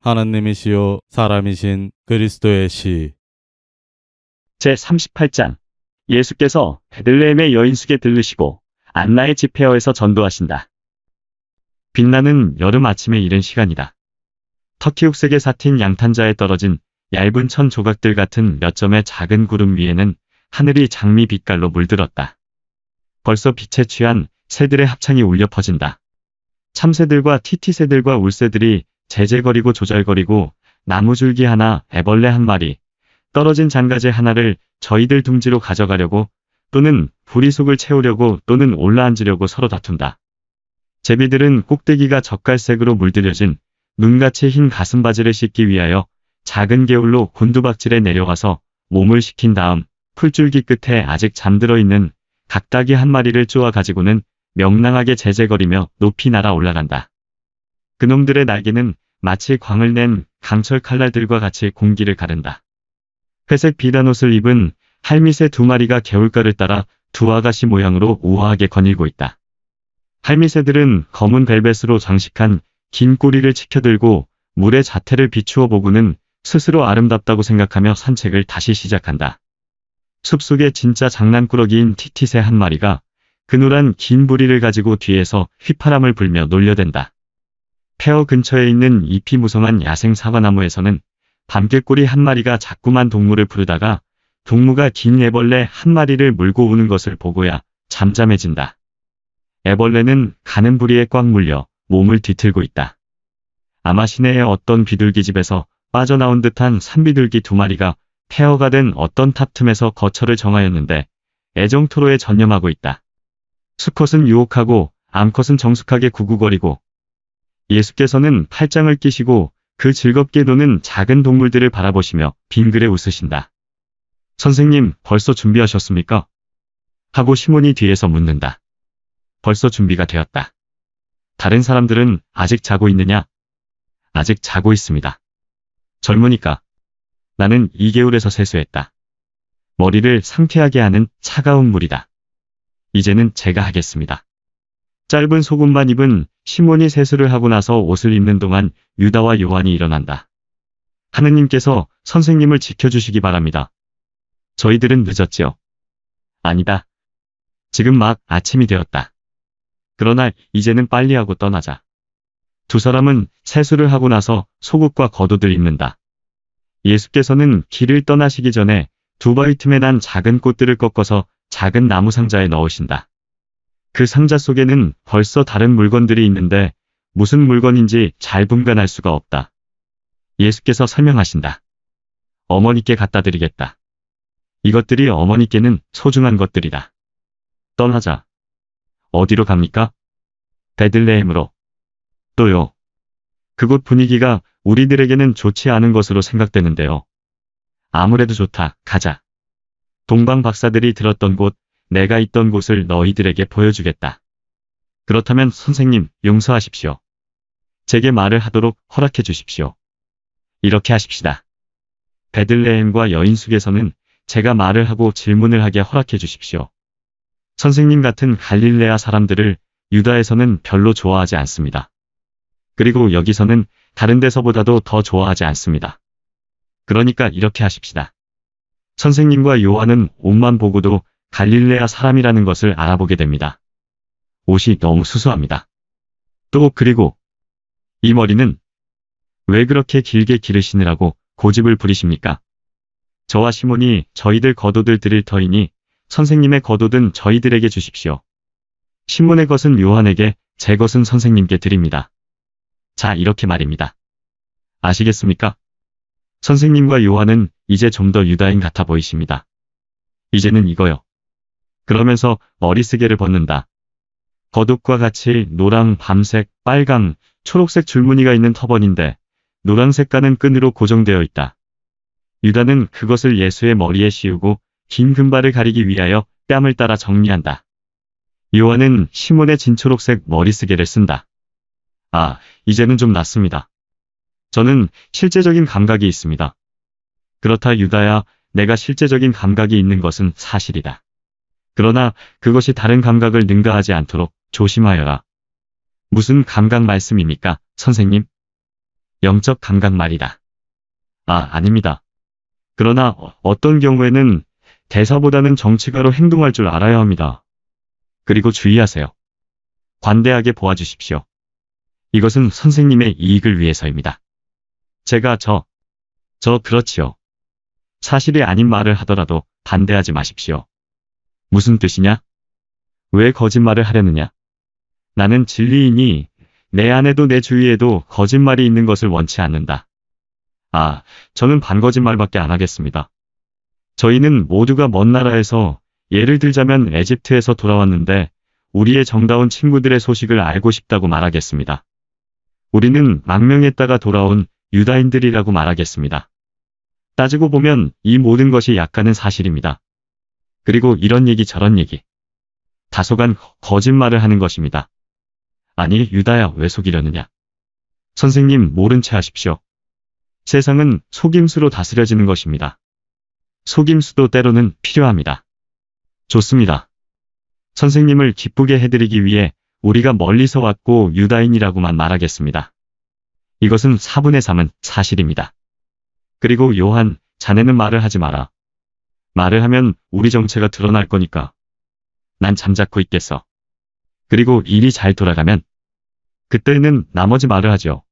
하나님이시요 사람이신 그리스도의 시. 제38장 예수께서 베들레헴의 여인숙에 들르시고 안나의 집회어에서 전도하신다. 빛나는 여름 아침에 이른 시간이다. 터키 흑색의 사틴 양탄자에 떨어진 얇은 천 조각들 같은 몇 점의 작은 구름 위에는 하늘이 장미 빛깔로 물들었다. 벌써 빛에 취한 새들의 합창이 울려 퍼진다. 참새들과 티티새들과 울새들이 제제거리고 조잘거리고 나무줄기 하나, 애벌레 한 마리, 떨어진 장가지 하나를 저희들 둥지로 가져가려고 또는 부리속을 채우려고 또는 올라앉으려고 서로 다툰다. 제비들은 꼭대기가 젓갈색으로 물들여진 눈같이 흰 가슴바지를 씻기 위하여 작은 개울로 곤두박질에 내려가서 몸을 식힌 다음 풀줄기 끝에 아직 잠들어 있는 각닭이 한 마리를 쪼아 가지고는 명랑하게 제제거리며 높이 날아 올라간다. 그놈들의 날개는 마치 광을 낸 강철 칼날들과 같이 공기를 가른다. 회색 비단 옷을 입은 할밋의 두 마리가 개울가를 따라 두 아가씨 모양으로 우아하게 거닐고 있다. 할밋새들은 검은 벨벳으로 장식한 긴 꼬리를 치켜들고 물의 자태를 비추어 보고는 스스로 아름답다고 생각하며 산책을 다시 시작한다. 숲속에 진짜 장난꾸러기인 티티새 한 마리가 그노란 긴 부리를 가지고 뒤에서 휘파람을 불며 놀려댄다. 폐허 근처에 있는 잎이 무성한 야생 사과나무에서는 밤개꼬리 한 마리가 자꾸만 동무를 부르다가 동무가 긴 애벌레 한 마리를 물고 오는 것을 보고야 잠잠해진다. 애벌레는 가는 부리에 꽉 물려 몸을 뒤틀고 있다. 아마 시내의 어떤 비둘기집에서 빠져나온 듯한 산비둘기 두 마리가 폐허가 된 어떤 탑 틈에서 거처를 정하였는데 애정토로에 전념하고 있다. 수컷은 유혹하고 암컷은 정숙하게 구구거리고 예수께서는 팔짱을 끼시고 그 즐겁게 노는 작은 동물들을 바라보시며 빙그레 웃으신다. 선생님, 벌써 준비하셨습니까? 하고 시몬이 뒤에서 묻는다. 벌써 준비가 되었다. 다른 사람들은 아직 자고 있느냐? 아직 자고 있습니다. 젊으니까. 나는 이 개울에서 세수했다. 머리를 상쾌하게 하는 차가운 물이다. 이제는 제가 하겠습니다. 짧은 속옷만 입은 시몬이 세수를 하고 나서 옷을 입는 동안 유다와 요한이 일어난다. 하느님께서 선생님을 지켜주시기 바랍니다. 저희들은 늦었지요. 아니다. 지금 막 아침이 되었다. 그러나 이제는 빨리 하고 떠나자. 두 사람은 세수를 하고 나서 속옷과 겉옷을 입는다. 예수께서는 길을 떠나시기 전에 두바위 틈에 난 작은 꽃들을 꺾어서 작은 나무 상자에 넣으신다. 그 상자 속에는 벌써 다른 물건들이 있는데 무슨 물건인지 잘 분간할 수가 없다. 예수께서 설명하신다. 어머니께 갖다 드리겠다. 이것들이 어머니께는 소중한 것들이다. 떠나자. 어디로 갑니까? 베들레헴으로. 또요. 그곳 분위기가 우리들에게는 좋지 않은 것으로 생각되는데요. 아무래도 좋다. 가자. 동방 박사들이 들었던 곳, 내가 있던 곳을 너희들에게 보여주겠다. 그렇다면 선생님, 용서하십시오. 제게 말을 하도록 허락해 주십시오. 이렇게 하십시다. 베들레헴과 여인숙에서는 제가 말을 하고 질문을 하게 허락해 주십시오. 선생님 같은 갈릴레아 사람들을 유다에서는 별로 좋아하지 않습니다. 그리고 여기서는 다른 데서보다도 더 좋아하지 않습니다. 그러니까 이렇게 하십시다. 선생님과 요한은 옷만 보고도 갈릴레아 사람이라는 것을 알아보게 됩니다. 옷이 너무 수수합니다. 또 그리고 이 머리는 왜 그렇게 길게 기르시느라고 고집을 부리십니까? 저와 시몬이 저희들 겉옷을 드릴 터이니 선생님의 겉옷은 저희들에게 주십시오. 시몬의 것은 요한에게, 제 것은 선생님께 드립니다. 자, 이렇게 말입니다. 아시겠습니까? 선생님과 요한은 이제 좀 더 유다인 같아 보이십니다. 이제는 이거요. 그러면서 머리쓰개를 벗는다. 겉옷과 같이 노랑, 밤색, 빨강, 초록색 줄무늬가 있는 터번인데 노란색깔은 끈으로 고정되어 있다. 유다는 그것을 예수의 머리에 씌우고 긴 금발을 가리기 위하여 뺨을 따라 정리한다. 요한은 시몬의 진초록색 머리쓰개를 쓴다. 아, 이제는 좀 낫습니다. 저는 실제적인 감각이 있습니다. 그렇다 유다야, 내가 실제적인 감각이 있는 것은 사실이다. 그러나 그것이 다른 감각을 능가하지 않도록 조심하여라. 무슨 감각 말씀입니까, 선생님? 영적 감각 말이다. 아닙니다. 그러나 어떤 경우에는 대사보다는 정치가로 행동할 줄 알아야 합니다. 그리고 주의하세요. 관대하게 보아주십시오. 이것은 선생님의 이익을 위해서입니다. 제가 그렇지요. 사실이 아닌 말을 하더라도 반대하지 마십시오. 무슨 뜻이냐? 왜 거짓말을 하려느냐? 나는 진리이니 내 안에도 내 주위에도 거짓말이 있는 것을 원치 않는다. 저는 반거짓말밖에 안 하겠습니다. 저희는 모두가 먼 나라에서, 예를 들자면 에집트에서 돌아왔는데 우리의 정다운 친구들의 소식을 알고 싶다고 말하겠습니다. 우리는 망명했다가 돌아온 유다인들이라고 말하겠습니다. 따지고 보면 이 모든 것이 약간은 사실입니다. 그리고 이런 얘기 저런 얘기. 다소간 거짓말을 하는 것입니다. 아니, 유다야, 왜 속이려느냐? 선생님, 모른 채 하십시오. 세상은 속임수로 다스려지는 것입니다. 속임수도 때로는 필요합니다. 좋습니다. 선생님을 기쁘게 해드리기 위해 우리가 멀리서 왔고 유다인이라고만 말하겠습니다. 이것은 4분의 3은 사실입니다. 그리고 요한, 자네는 말을 하지 마라. 말을 하면 우리 정체가 드러날 거니까. 난 잠자코 있겠어. 그리고 일이 잘 돌아가면 그때는 나머지 말을 하죠.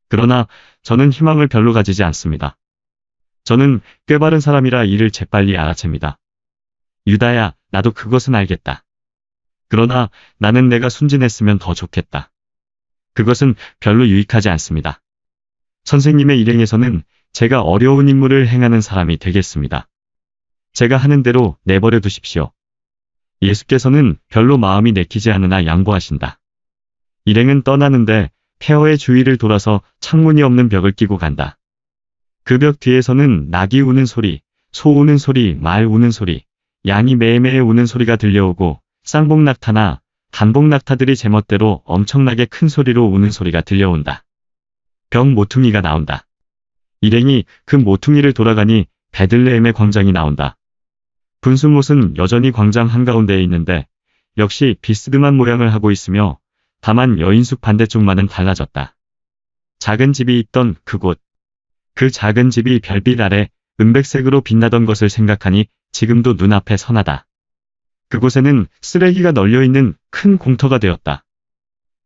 그러나 저는 희망을 별로 가지지 않습니다. 저는 꽤 바른 사람이라 이를 재빨리 알아챕니다. 유다야, 나도 그것은 알겠다. 그러나 나는 내가 순진했으면 더 좋겠다. 그것은 별로 유익하지 않습니다. 선생님의 일행에서는 제가 어려운 임무를 행하는 사람이 되겠습니다. 제가 하는 대로 내버려 두십시오. 예수께서는 별로 마음이 내키지 않으나 양보하신다. 일행은 떠나는데 폐허의 주위를 돌아서 창문이 없는 벽을 끼고 간다. 그 벽 뒤에서는 낙이 우는 소리, 소 우는 소리, 말 우는 소리, 양이 매매해 우는 소리가 들려오고 쌍봉낙타나 단봉낙타들이 제멋대로 엄청나게 큰 소리로 우는 소리가 들려온다. 벽 모퉁이가 나온다. 일행이 그 모퉁이를 돌아가니 베들레헴의 광장이 나온다. 분수못은 여전히 광장 한가운데에 있는데 역시 비스듬한 모양을 하고 있으며 다만 여인숙 반대쪽만은 달라졌다. 작은 집이 있던 그곳. 그 작은 집이 별빛 아래 은백색으로 빛나던 것을 생각하니 지금도 눈앞에 선하다. 그곳에는 쓰레기가 널려있는 큰 공터가 되었다.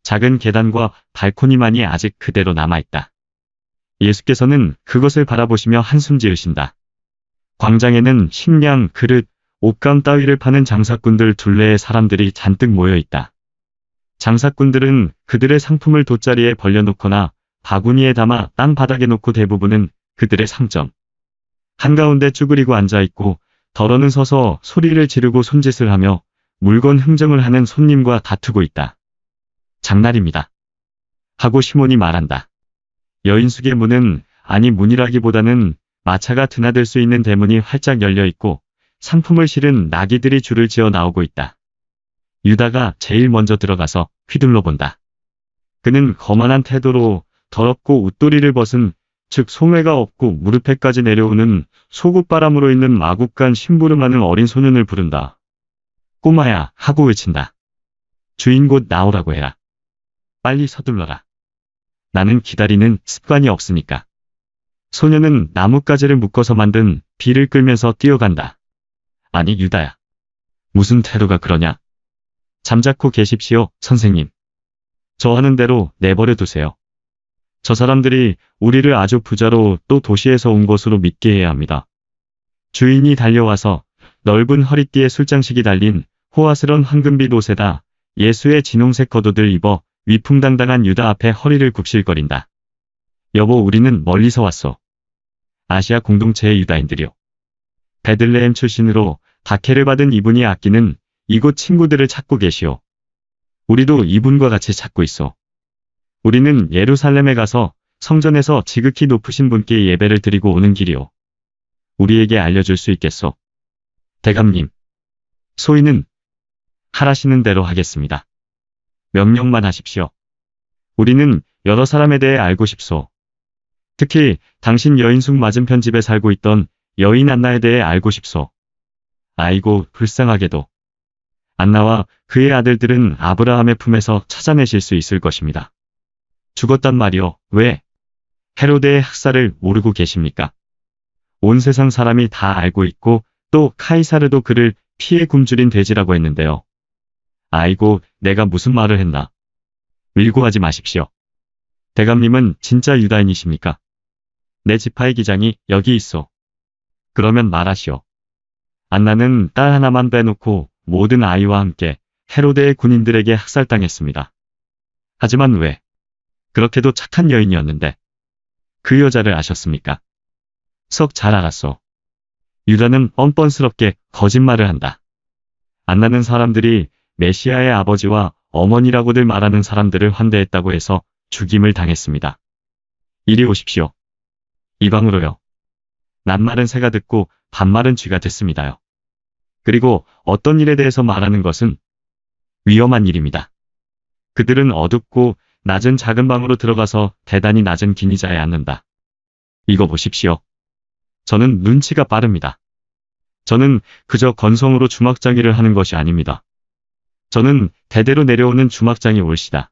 작은 계단과 발코니만이 아직 그대로 남아있다. 예수께서는 그것을 바라보시며 한숨 지으신다. 광장에는 식량, 그릇, 옷감 따위를 파는 장사꾼들 둘레의 사람들이 잔뜩 모여있다. 장사꾼들은 그들의 상품을 돗자리에 벌려놓거나 바구니에 담아 땅바닥에 놓고 대부분은 그들의 상점. 한가운데 쭈그리고 앉아있고 덜어는 서서 소리를 지르고 손짓을 하며 물건 흥정을 하는 손님과 다투고 있다. 장날입니다. 하고 시몬이 말한다. 여인숙의 문은, 아니 문이라기보다는 마차가 드나들 수 있는 대문이 활짝 열려있고 상품을 실은 나귀들이 줄을 지어 나오고 있다. 유다가 제일 먼저 들어가서 휘둘러 본다. 그는 거만한 태도로 더럽고 웃도리를 벗은, 즉 소매가 없고 무릎에까지 내려오는 소굿바람으로 있는 마국간 심부름하는 어린 소년을 부른다. 꼬마야, 하고 외친다. 주인 곧 나오라고 해라. 빨리 서둘러라. 나는 기다리는 습관이 없으니까. 소년은 나뭇가지를 묶어서 만든 비를 끌면서 뛰어간다. 아니 유다야. 무슨 태도가 그러냐? 잠자코 계십시오, 선생님. 저 하는 대로 내버려 두세요. 저 사람들이 우리를 아주 부자로 또 도시에서 온 것으로 믿게 해야 합니다. 주인이 달려와서 넓은 허리띠에 술장식이 달린 호화스런 황금빛 옷에다 예수의 진홍색 겉옷을 입어 위풍당당한 유다 앞에 허리를 굽실거린다. 여보, 우리는 멀리서 왔소. 아시아 공동체의 유다인들이요. 베들레헴 출신으로 박해를 받은 이분이 아끼는 이곳 친구들을 찾고 계시오. 우리도 이분과 같이 찾고 있어. 우리는 예루살렘에 가서 성전에서 지극히 높으신 분께 예배를 드리고 오는 길이오. 우리에게 알려줄 수 있겠소? 대감님. 소인은 하라시는 대로 하겠습니다. 명령만 하십시오. 우리는 여러 사람에 대해 알고 싶소. 특히 당신 여인숙 맞은편 집에 살고 있던 여인 안나에 대해 알고 싶소. 아이고, 불쌍하게도. 안나와 그의 아들들은 아브라함의 품에서 찾아내실 수 있을 것입니다. 죽었단 말이오. 왜? 헤로데의 학살을 모르고 계십니까? 온 세상 사람이 다 알고 있고 또 카이사르도 그를 피해 굶주린 돼지라고 했는데요. 아이고, 내가 무슨 말을 했나. 밀고하지 마십시오. 대감님은 진짜 유다인이십니까? 내 지파의 기장이 여기 있소. 그러면 말하시오. 안나는 딸 하나만 빼놓고 모든 아이와 함께 헤로데의 군인들에게 학살당했습니다. 하지만 왜? 그렇게도 착한 여인이었는데. 그 여자를 아셨습니까? 썩 잘 알았소. 유다는 뻔뻔스럽게 거짓말을 한다. 안나는 사람들이 메시아의 아버지와 어머니라고들 말하는 사람들을 환대했다고 해서 죽임을 당했습니다. 이리 오십시오. 이 방으로요. 낱말은 새가 듣고 반말은 쥐가 듣습니다요. 그리고 어떤 일에 대해서 말하는 것은 위험한 일입니다. 그들은 어둡고 낮은 작은 방으로 들어가서 대단히 낮은 긴 의자에 앉는다. 이거 보십시오. 저는 눈치가 빠릅니다. 저는 그저 건성으로 주막장이를 하는 것이 아닙니다. 저는 대대로 내려오는 주막장이 올시다.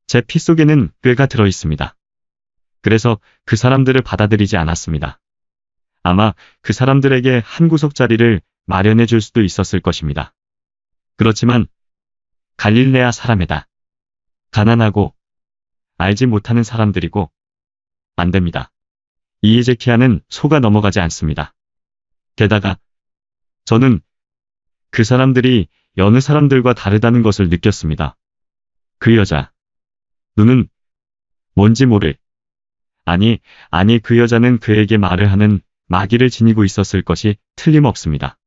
제 피 속에는 꾀가 들어있습니다. 그래서 그 사람들을 받아들이지 않았습니다. 아마 그 사람들에게 한 구석 자리를 마련해 줄 수도 있었을 것입니다. 그렇지만 갈릴레아 사람이다. 가난하고 알지 못하는 사람들이고 안 됩니다. 이 에제키야는 소가 넘어가지 않습니다. 게다가 저는 그 사람들이 여느 사람들과 다르다는 것을 느꼈습니다. 그 여자 눈은 뭔지 모를 아니 그 여자는 그에게 말을 하는 마귀를 지니고 있었을 것이 틀림없습니다.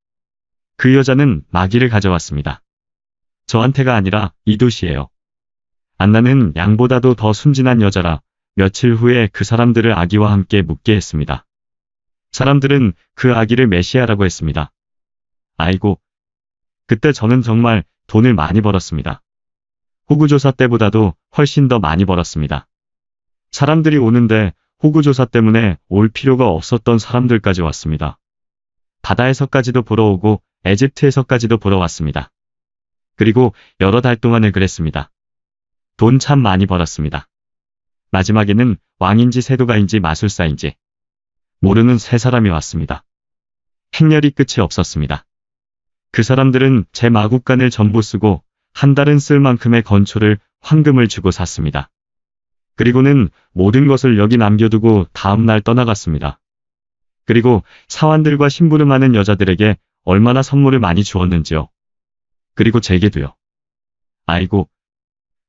그 여자는 마귀를 가져왔습니다. 저한테가 아니라 이 도시예요. 안나는 양보다도 더 순진한 여자라 며칠 후에 그 사람들을 아기와 함께 묻게 했습니다. 사람들은 그 아기를 메시아라고 했습니다. 아이고, 그때 저는 정말 돈을 많이 벌었습니다. 호구조사 때보다도 훨씬 더 많이 벌었습니다. 사람들이 오는데 호구조사 때문에 올 필요가 없었던 사람들까지 왔습니다. 바다에서까지도 보러 오고 에집트에서까지도 보러 왔습니다. 그리고 여러 달 동안을 그랬습니다. 돈 참 많이 벌었습니다. 마지막에는 왕인지 세도가인지 마술사인지 모르는 세 사람이 왔습니다. 행렬이 끝이 없었습니다. 그 사람들은 제 마구간을 전부 쓰고 한 달은 쓸 만큼의 건초를 황금을 주고 샀습니다. 그리고는 모든 것을 여기 남겨두고 다음날 떠나갔습니다. 그리고 사환들과 심부름하는 여자들에게 얼마나 선물을 많이 주었는지요. 그리고 제게도요. 아이고,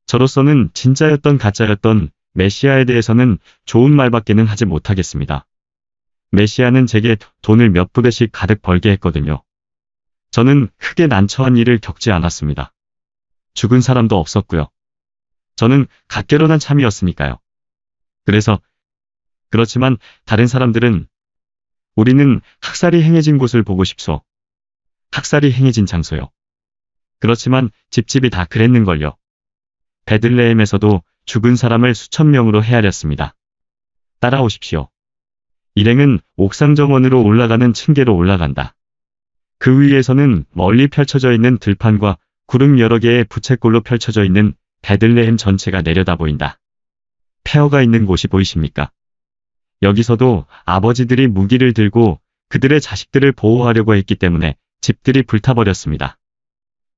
저로서는 진짜였던 가짜였던 메시아에 대해서는 좋은 말밖에는 하지 못하겠습니다. 메시아는 제게 돈을 몇 부대씩 가득 벌게 했거든요. 저는 크게 난처한 일을 겪지 않았습니다. 죽은 사람도 없었고요. 저는 갓결혼한 참이었으니까요. 그렇지만 다른 사람들은 우리는 학살이 행해진 곳을 보고 싶소. 학살이 행해진 장소요. 그렇지만 집집이 다 그랬는걸요. 베들레헴에서도 죽은 사람을 수천 명으로 헤아렸습니다. 따라오십시오. 일행은 옥상 정원으로 올라가는 층계로 올라간다. 그 위에서는 멀리 펼쳐져 있는 들판과 구름 여러 개의 부채꼴로 펼쳐져 있는 베들레헴 전체가 내려다 보인다. 폐허가 있는 곳이 보이십니까? 여기서도 아버지들이 무기를 들고 그들의 자식들을 보호하려고 했기 때문에 집들이 불타버렸습니다.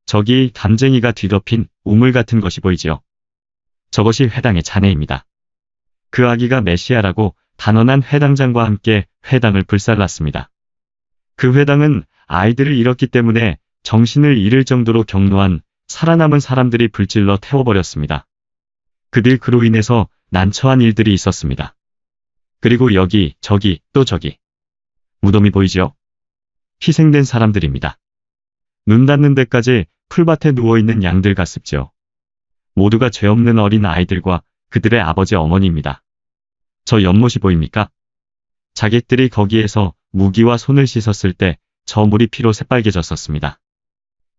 저기 담쟁이가 뒤덮인 우물 같은 것이 보이지요. 저것이 회당의 잔해입니다. 그 아기가 메시아라고 단언한 회당장과 함께 회당을 불살랐습니다. 그 회당은 아이들을 잃었기 때문에 정신을 잃을 정도로 경노한 살아남은 사람들이 불질러 태워버렸습니다. 그들 그로 인해서 난처한 일들이 있었습니다. 그리고 여기, 저기, 또 저기. 무덤이 보이죠? 희생된 사람들입니다. 눈 닿는 데까지 풀밭에 누워있는 양들 같습죠. 모두가 죄 없는 어린 아이들과 그들의 아버지 어머니입니다. 저 연못이 보입니까? 자객들이 거기에서 무기와 손을 씻었을 때 저 물이 피로 새빨개졌었습니다.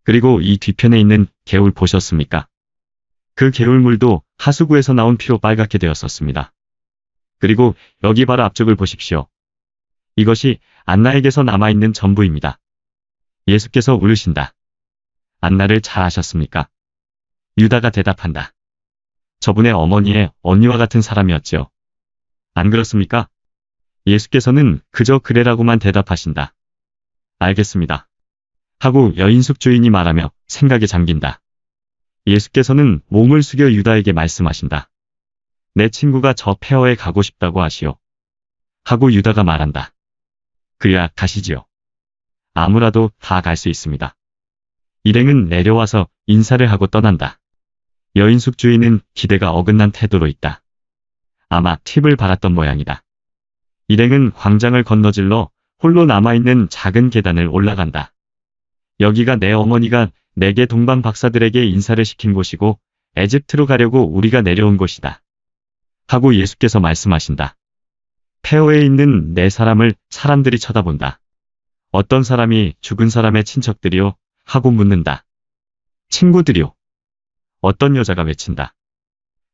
그리고 이 뒤편에 있는 개울 보셨습니까? 그 개울물도 하수구에서 나온 피로 빨갛게 되었었습니다. 그리고 여기 바로 앞쪽을 보십시오. 이것이 안나에게서 남아있는 전부입니다. 예수께서 울으신다. 안나를 잘 아셨습니까? 유다가 대답한다. 저분의 어머니의 언니와 같은 사람이었죠. 안 그렇습니까? 예수께서는 그저 그래라고만 대답하신다. 알겠습니다. 하고 여인숙 주인이 말하며 생각에 잠긴다. 예수께서는 몸을 숙여 유다에게 말씀하신다. 내 친구가 저 폐허에 가고 싶다고 하시오. 하고 유다가 말한다. 그야 가시지요. 아무라도 다 갈 수 있습니다. 일행은 내려와서 인사를 하고 떠난다. 여인숙 주인은 기대가 어긋난 태도로 있다. 아마 팁을 받았던 모양이다. 일행은 광장을 건너질러 홀로 남아있는 작은 계단을 올라간다. 여기가 내 어머니가 내게 동방 박사들에게 인사를 시킨 곳이고 에집트로 가려고 우리가 내려온 곳이다. 하고 예수께서 말씀하신다. 폐허에 있는 네 사람을 사람들이 쳐다본다. 어떤 사람이 죽은 사람의 친척들이요? 하고 묻는다. 친구들이요. 어떤 여자가 외친다.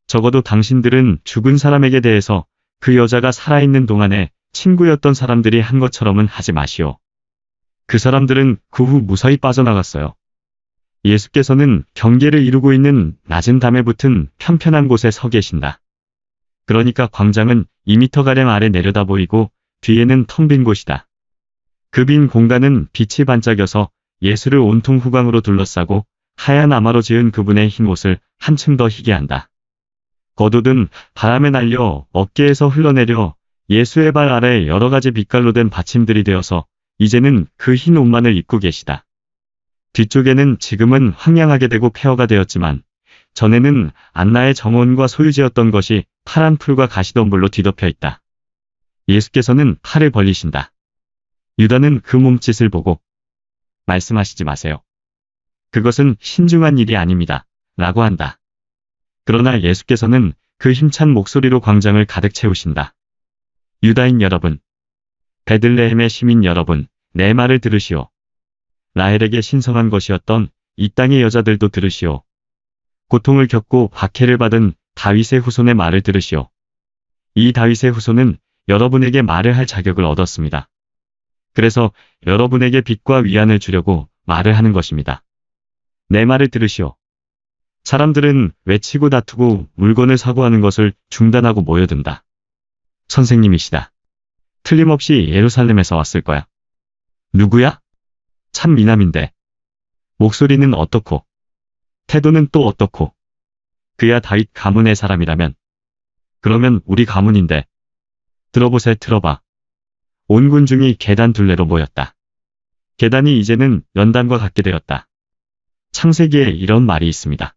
적어도 당신들은 죽은 사람에게 대해서 그 여자가 살아있는 동안에 친구였던 사람들이 한 것처럼은 하지 마시오. 그 사람들은 그 후 무사히 빠져나갔어요. 예수께서는 경계를 이루고 있는 낮은 담에 붙은 편편한 곳에 서 계신다. 그러니까 광장은 2m가량 아래 내려다 보이고 뒤에는 텅 빈 곳이다. 그 빈 공간은 빛이 반짝여서 예수를 온통 후광으로 둘러싸고 하얀 아마로 지은 그분의 흰 옷을 한층 더 희게 한다. 겉옷은 바람에 날려 어깨에서 흘러내려 예수의 발 아래 여러 가지 빛깔로 된 받침들이 되어서 이제는 그 흰 옷만을 입고 계시다. 뒤쪽에는 지금은 황량하게 되고 폐허가 되었지만 전에는 안나의 정원과 소유지였던 것이 파란 풀과 가시덤불로 뒤덮여 있다. 예수께서는 팔을 벌리신다. 유다는 그 몸짓을 보고 말씀하시지 마세요. 그것은 신중한 일이 아닙니다. 라고 한다. 그러나 예수께서는 그 힘찬 목소리로 광장을 가득 채우신다. 유다인 여러분, 베들레헴의 시민 여러분, 내 말을 들으시오. 라헬에게 신성한 것이었던 이 땅의 여자들도 들으시오. 고통을 겪고 박해를 받은 다윗의 후손의 말을 들으시오. 이 다윗의 후손은 여러분에게 말을 할 자격을 얻었습니다. 그래서 여러분에게 빛과 위안을 주려고 말을 하는 것입니다. 내 말을 들으시오. 사람들은 외치고 다투고 물건을 사고 하는 것을 중단하고 모여든다. 선생님이시다. 틀림없이 예루살렘에서 왔을 거야. 누구야? 참 미남인데. 목소리는 어떻고? 태도는 또 어떻고? 그야 다윗 가문의 사람이라면. 그러면 우리 가문인데. 들어보세 들어봐. 온 군중이 계단 둘레로 모였다. 계단이 이제는 연단과 같게 되었다. 창세기에 이런 말이 있습니다.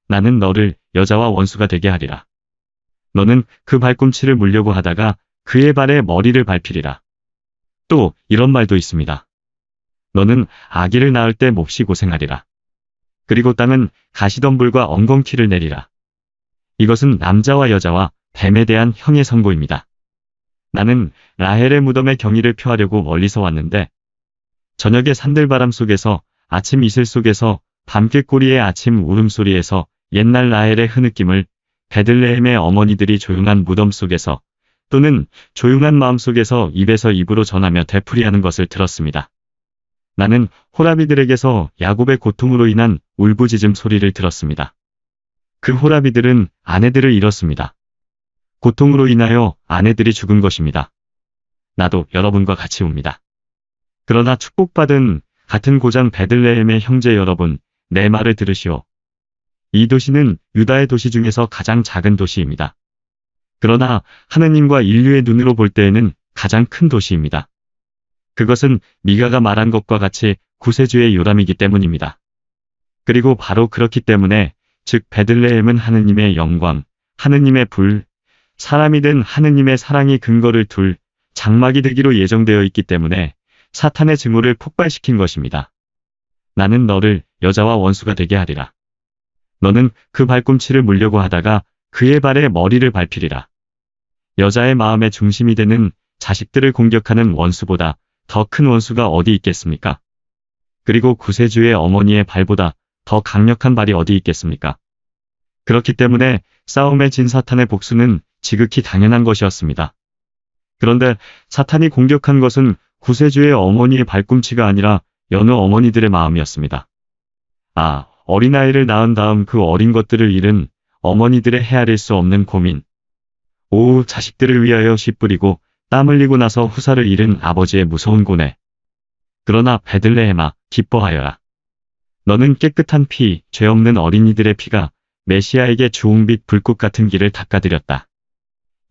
나는 너를 여자와 원수가 되게 하리라. 너는 그 발꿈치를 물려고 하다가 그의 발에 머리를 밟히리라. 또 이런 말도 있습니다. 너는 아기를 낳을 때 몹시 고생하리라. 그리고 땅은 가시덤불과 엉겅퀴를 내리라. 이것은 남자와 여자와 뱀에 대한 형의 선고입니다. 나는 라헬의 무덤의 경의를 표하려고 멀리서 왔는데 저녁의 산들바람 속에서 아침 이슬 속에서 밤길꼬리의 아침 울음소리에서 옛날 라헬의 흐느낌을 베들레헴의 어머니들이 조용한 무덤 속에서 또는 조용한 마음 속에서 입에서 입으로 전하며 되풀이하는 것을 들었습니다. 나는 호라비들에게서 야곱의 고통으로 인한 울부짖음 소리를 들었습니다. 그 호라비들은 아내들을 잃었습니다. 고통으로 인하여 아내들이 죽은 것입니다. 나도 여러분과 같이 웁니다. 그러나 축복받은 같은 고장 베들레헴의 형제 여러분, 내 말을 들으시오. 이 도시는 유다의 도시 중에서 가장 작은 도시입니다. 그러나 하느님과 인류의 눈으로 볼 때에는 가장 큰 도시입니다. 그것은 미가가 말한 것과 같이 구세주의 요람이기 때문입니다. 그리고 바로 그렇기 때문에 즉 베들레헴은 하느님의 영광, 하느님의 불, 사람이 된 하느님의 사랑이 근거를 둘 장막이 되기로 예정되어 있기 때문에 사탄의 증오를 폭발시킨 것입니다. 나는 너를 여자와 원수가 되게 하리라. 너는 그 발꿈치를 물려고 하다가 그의 발에 머리를 밟히리라. 여자의 마음의 중심이 되는 자식들을 공격하는 원수보다 더 큰 원수가 어디 있겠습니까? 그리고 구세주의 어머니의 발보다 더 강력한 발이 어디 있겠습니까? 그렇기 때문에 싸움에 진 사탄의 복수는 지극히 당연한 것이었습니다. 그런데 사탄이 공격한 것은 구세주의 어머니의 발꿈치가 아니라 여느 어머니들의 마음이었습니다. 어린아이를 낳은 다음 그 어린 것들을 잃은 어머니들의 헤아릴 수 없는 고민. 오, 자식들을 위하여 씨 뿌리고 땀 흘리고 나서 후사를 잃은 아버지의 무서운 고뇌. 그러나 베들레헴아, 기뻐하여라. 너는 깨끗한 피, 죄 없는 어린이들의 피가 메시아에게 주홍빛 불꽃 같은 길을 닦아드렸다.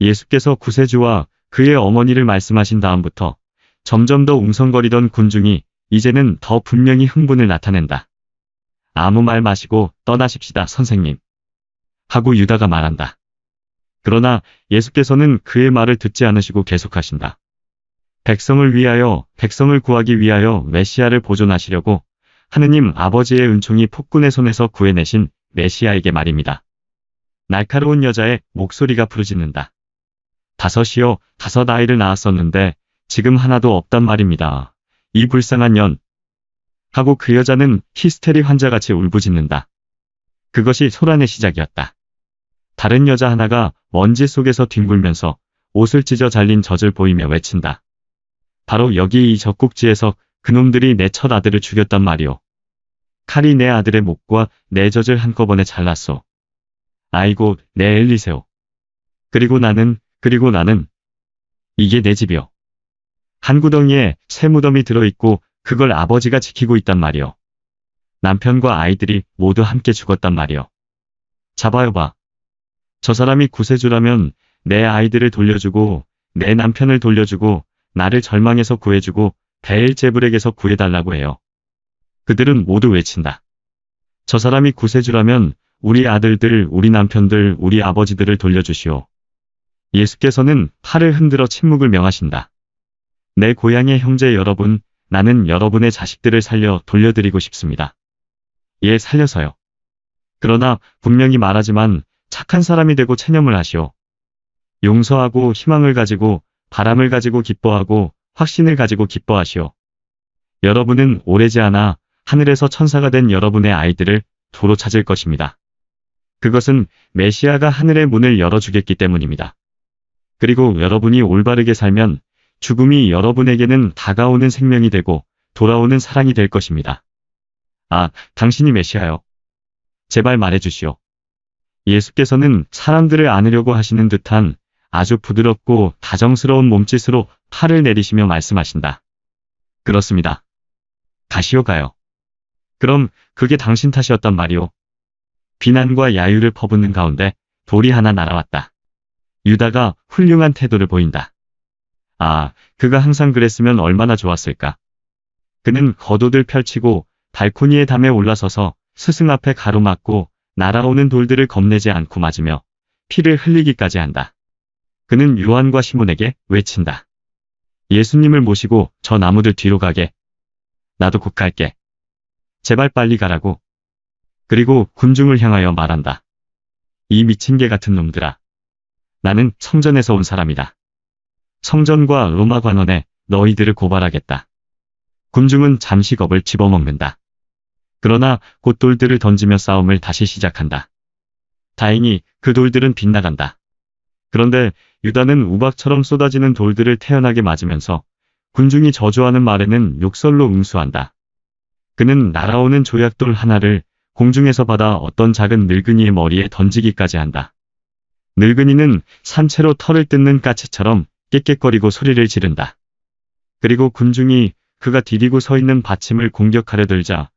예수께서 구세주와 그의 어머니를 말씀하신 다음부터 점점 더 웅성거리던 군중이 이제는 더 분명히 흥분을 나타낸다. 아무 말 마시고 떠나십시다, 선생님. 하고 유다가 말한다. 그러나 예수께서는 그의 말을 듣지 않으시고 계속하신다. 백성을 위하여, 백성을 구하기 위하여 메시아를 보존하시려고 하느님 아버지의 은총이 폭군의 손에서 구해내신 메시아에게 말입니다. 날카로운 여자의 목소리가 부르짖는다. 다섯이요, 5 아이를 낳았었는데 지금 하나도 없단 말입니다. 이 불쌍한 년. 하고 그 여자는 히스테리 환자같이 울부짖는다. 그것이 소란의 시작이었다. 다른 여자 하나가 먼지 속에서 뒹굴면서 옷을 찢어 잘린 젖을 보이며 외친다. 바로 여기 이 젖꼭지에서 그놈들이 내 첫 아들을 죽였단 말이오. 칼이 내 아들의 목과 내 젖을 한꺼번에 잘랐소. 아이고, 내 엘리세오. 그리고 나는 이게 내 집이오. 한 구덩이에 새 무덤이 들어있고 그걸 아버지가 지키고 있단 말이오. 남편과 아이들이 모두 함께 죽었단 말이오. 잡아요 봐. 저 사람이 구세주라면 내 아이들을 돌려주고 내 남편을 돌려주고 나를 절망에서 구해주고 베엘제불에게서 구해달라고 해요. 그들은 모두 외친다. 저 사람이 구세주라면 우리 아들들, 우리 남편들, 우리 아버지들을 돌려주시오. 예수께서는 팔을 흔들어 침묵을 명하신다. 내 고향의 형제 여러분, 나는 여러분의 자식들을 살려 돌려드리고 싶습니다. 예, 살려서요. 그러나 분명히 말하지만 착한 사람이 되고 체념을 하시오. 용서하고 희망을 가지고 바람을 가지고 기뻐하고 확신을 가지고 기뻐하시오. 여러분은 오래지 않아 하늘에서 천사가 된 여러분의 아이들을 도로 찾을 것입니다. 그것은 메시아가 하늘의 문을 열어주겠기 때문입니다. 그리고 여러분이 올바르게 살면 죽음이 여러분에게는 다가오는 생명이 되고 돌아오는 사랑이 될 것입니다. 아, 당신이 메시아요. 제발 말해주시오. 예수께서는 사람들을 안으려고 하시는 듯한 아주 부드럽고 다정스러운 몸짓으로 팔을 내리시며 말씀하신다. 그렇습니다. 가시오 가요. 그럼 그게 당신 탓이었단 말이오. 비난과 야유를 퍼붓는 가운데 돌이 하나 날아왔다. 유다가 훌륭한 태도를 보인다. 아, 그가 항상 그랬으면 얼마나 좋았을까. 그는 겉옷을 펼치고 발코니의 담에 올라서서 스승 앞에 가로막고 날아오는 돌들을 겁내지 않고 맞으며 피를 흘리기까지 한다. 그는 요한과 시몬에게 외친다. 예수님을 모시고 저 나무들 뒤로 가게. 나도 곧 갈게. 제발 빨리 가라고. 그리고 군중을 향하여 말한다. 이 미친 개 같은 놈들아. 나는 성전에서 온 사람이다. 성전과 로마 관원에 너희들을 고발하겠다. 군중은 잠시 겁을 집어먹는다. 그러나 곧 돌들을 던지며 싸움을 다시 시작한다. 다행히 그 돌들은 빗나간다. 그런데 유다는 우박처럼 쏟아지는 돌들을 태연하게 맞으면서 군중이 저주하는 말에는 욕설로 응수한다. 그는 날아오는 조약돌 하나를 공중에서 받아 어떤 작은 늙은이의 머리에 던지기까지 한다. 늙은이는 산채로 털을 뜯는 까치처럼 깨깨거리고 소리를 지른다. 그리고 군중이 그가 디디고 서 있는 받침을 공격하려 들자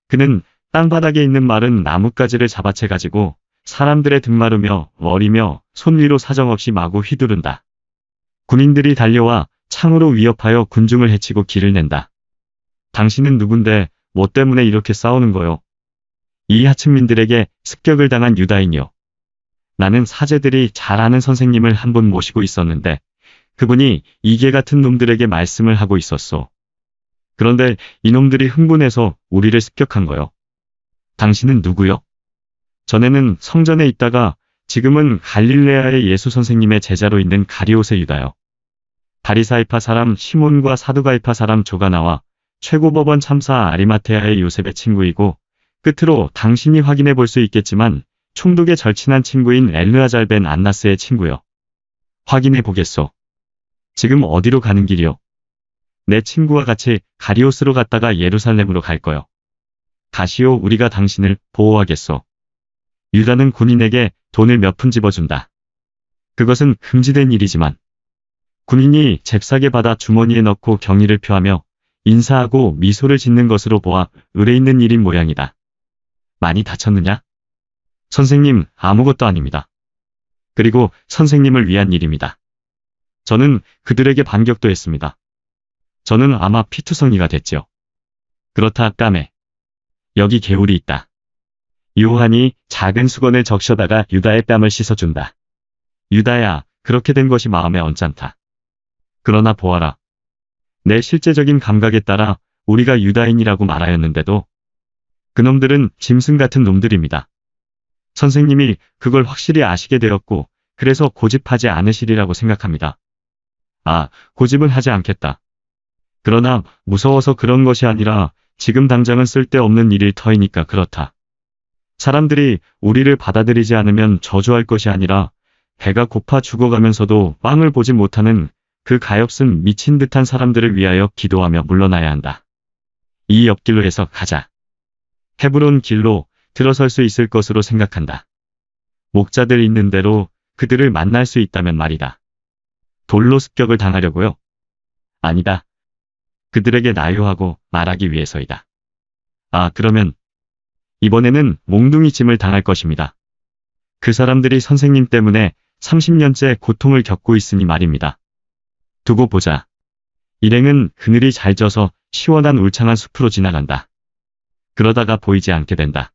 그는 땅바닥에 있는 마른 나뭇가지를 잡아채 가지고 사람들의 등마르며 머리며 손 위로 사정없이 마구 휘두른다. 군인들이 달려와 창으로 위협하여 군중을 해치고 길을 낸다. 당신은 누군데 뭐 때문에 이렇게 싸우는 거요? 이 하층민들에게 습격을 당한 유다인이요. 나는 사제들이 잘 아는 선생님을 한 분 모시고 있었는데 그분이 이개 같은 놈들에게 말씀을 하고 있었소. 그런데 이놈들이 흥분해서 우리를 습격한 거요. 당신은 누구요? 전에는 성전에 있다가 지금은 갈릴레아의 예수 선생님의 제자로 있는 가리옷의 유다요. 바리사이파 사람 시몬과 사두가이파 사람 조가 나와 최고법원 참사 아리마테아의 요셉의 친구이고 끝으로 당신이 확인해 볼 수 있겠지만 총독의 절친한 친구인 엘르아잘 벤 안나스의 친구요. 확인해 보겠소. 지금 어디로 가는 길이요? 내 친구와 같이 가리옷으로 갔다가 예루살렘으로 갈 거요. 가시오, 우리가 당신을 보호하겠소. 유다는 군인에게 돈을 몇 푼 집어준다. 그것은 금지된 일이지만 군인이 잽싸게 받아 주머니에 넣고 경의를 표하며 인사하고 미소를 짓는 것으로 보아 의례 있는 일인 모양이다. 많이 다쳤느냐? 선생님, 아무것도 아닙니다. 그리고 선생님을 위한 일입니다. 저는 그들에게 반격도 했습니다. 저는 아마 피투성이가 됐죠. 그렇다, 까매. 여기 개울이 있다. 요한이 작은 수건을 적셔다가 유다의 뺨을 씻어준다. 유다야, 그렇게 된 것이 마음에 언짢다. 그러나 보아라. 내 실제적인 감각에 따라 우리가 유다인이라고 말하였는데도 그놈들은 짐승 같은 놈들입니다. 선생님이 그걸 확실히 아시게 되었고 그래서 고집하지 않으시리라고 생각합니다. 아, 고집은 하지 않겠다. 그러나 무서워서 그런 것이 아니라 지금 당장은 쓸데없는 일일 터이니까 그렇다. 사람들이 우리를 받아들이지 않으면 저주할 것이 아니라 배가 고파 죽어가면서도 빵을 보지 못하는 그 가엾은 미친 듯한 사람들을 위하여 기도하며 물러나야 한다. 이 옆길로 해서 가자. 헤브론 길로 들어설 수 있을 것으로 생각한다. 목자들 있는 대로 그들을 만날 수 있다면 말이다. 돌로 습격을 당하려고요? 아니다. 그들에게 나유하고 말하기 위해서이다. 아, 그러면 이번에는 몽둥이 짐을 당할 것입니다. 그 사람들이 선생님 때문에 30년째 고통을 겪고 있으니 말입니다. 두고 보자. 일행은 그늘이 잘 져서 시원한 울창한 숲으로 지나간다. 그러다가 보이지 않게 된다.